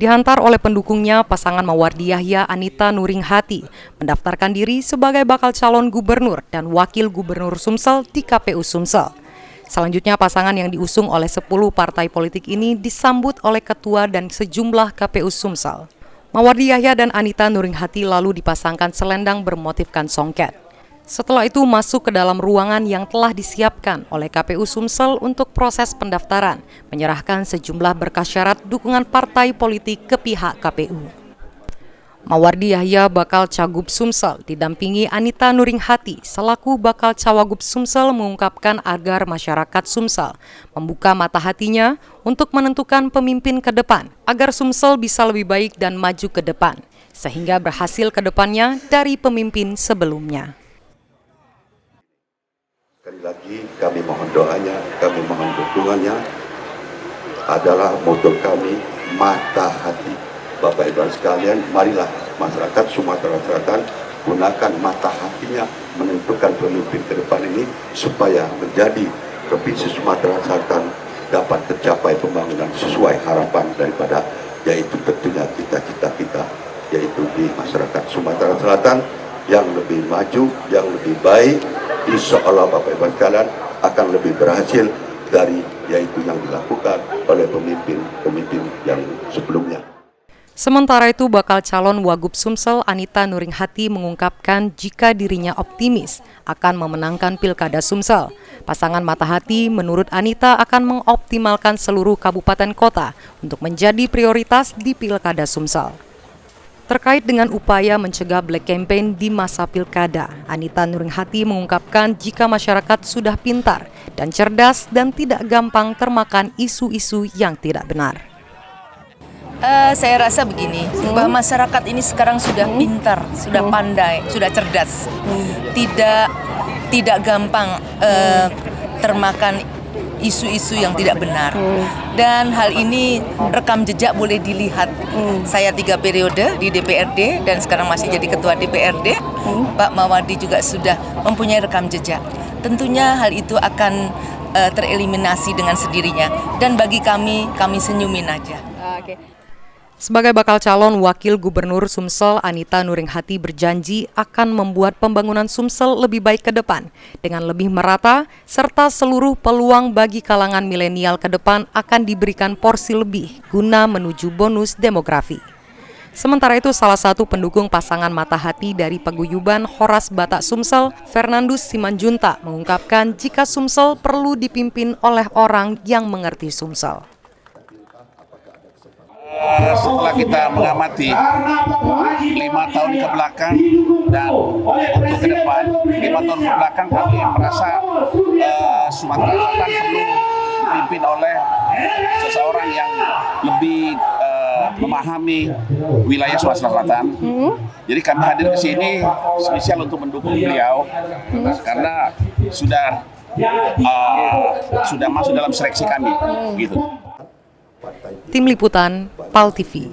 Dihantar oleh pendukungnya, pasangan Mawardi Yahya Anita Nuringhati mendaftarkan diri sebagai bakal calon gubernur dan wakil gubernur Sumsel di KPU Sumsel. Selanjutnya, pasangan yang diusung oleh 10 partai politik ini disambut oleh ketua dan sejumlah KPU Sumsel. Mawardi Yahya dan Anita Nuringhati lalu dipasangkan selendang bermotifkan songket. Setelah itu masuk ke dalam ruangan yang telah disiapkan oleh KPU Sumsel untuk proses pendaftaran, menyerahkan sejumlah berkas syarat dukungan partai politik ke pihak KPU. Mawardi Yahya bakal Cagup Sumsel didampingi Anita Nuringhati selaku bakal Cawagup Sumsel mengungkapkan agar masyarakat Sumsel membuka mata hatinya untuk menentukan pemimpin ke depan agar Sumsel bisa lebih baik dan maju ke depan, sehingga berhasil ke depannya dari pemimpin sebelumnya. Sekali lagi kami mohon doanya, kami mohon dukungannya, adalah moto kami mata hati. Bapak Ibu sekalian, marilah masyarakat Sumatera Selatan gunakan mata hatinya menentukan pemimpin ke depan ini supaya menjadi Provinsi Sumatera Selatan dapat tercapai pembangunan sesuai harapan daripada, yaitu tentunya cita-cita kita, yaitu di masyarakat Sumatera Selatan yang lebih maju, yang lebih baik. Insya Allah Bapak Ibu sekalian akan lebih berhasil dari yaitu yang dilakukan oleh pemimpin yang sebelumnya. Sementara itu, bakal calon Wagub Sumsel Anita Nuringhati mengungkapkan jika dirinya optimis akan memenangkan Pilkada Sumsel. Pasangan mata hati menurut Anita akan mengoptimalkan seluruh kabupaten kota untuk menjadi prioritas di Pilkada Sumsel. Terkait dengan upaya mencegah black campaign di masa pilkada, Anita Nuringhati mengungkapkan jika masyarakat sudah pintar dan cerdas dan tidak gampang termakan isu-isu yang tidak benar. Saya rasa begini, bahwa masyarakat ini sekarang sudah pintar, sudah pandai, sudah cerdas, tidak gampang termakan isu-isu yang tidak benar. Dan hal ini rekam jejak boleh dilihat. Saya 3 periode di DPRD dan sekarang masih jadi ketua DPRD. Pak Mawardi juga sudah mempunyai rekam jejak. Tentunya hal itu akan tereliminasi dengan sendirinya. Dan bagi kami senyumin aja. Sebagai bakal calon wakil gubernur Sumsel, Anita Nuringhati berjanji akan membuat pembangunan Sumsel lebih baik ke depan dengan lebih merata, serta seluruh peluang bagi kalangan milenial ke depan akan diberikan porsi lebih guna menuju bonus demografi. Sementara itu, salah satu pendukung pasangan mata hati dari paguyuban Horas Batak Sumsel, Fernandus Simanjunta, mengungkapkan jika Sumsel perlu dipimpin oleh orang yang mengerti Sumsel. Setelah kita mengamati 5 tahun ke belakang dan untuk ke depan, 5 tahun ke belakang kami merasa Sumatera Selatan perlu dipimpin oleh seseorang yang lebih memahami wilayah Sumatera Selatan. Jadi kami hadir ke sini spesial untuk mendukung beliau karena sudah masuk dalam seleksi kami, gitu. Tim Liputan, PAL TV.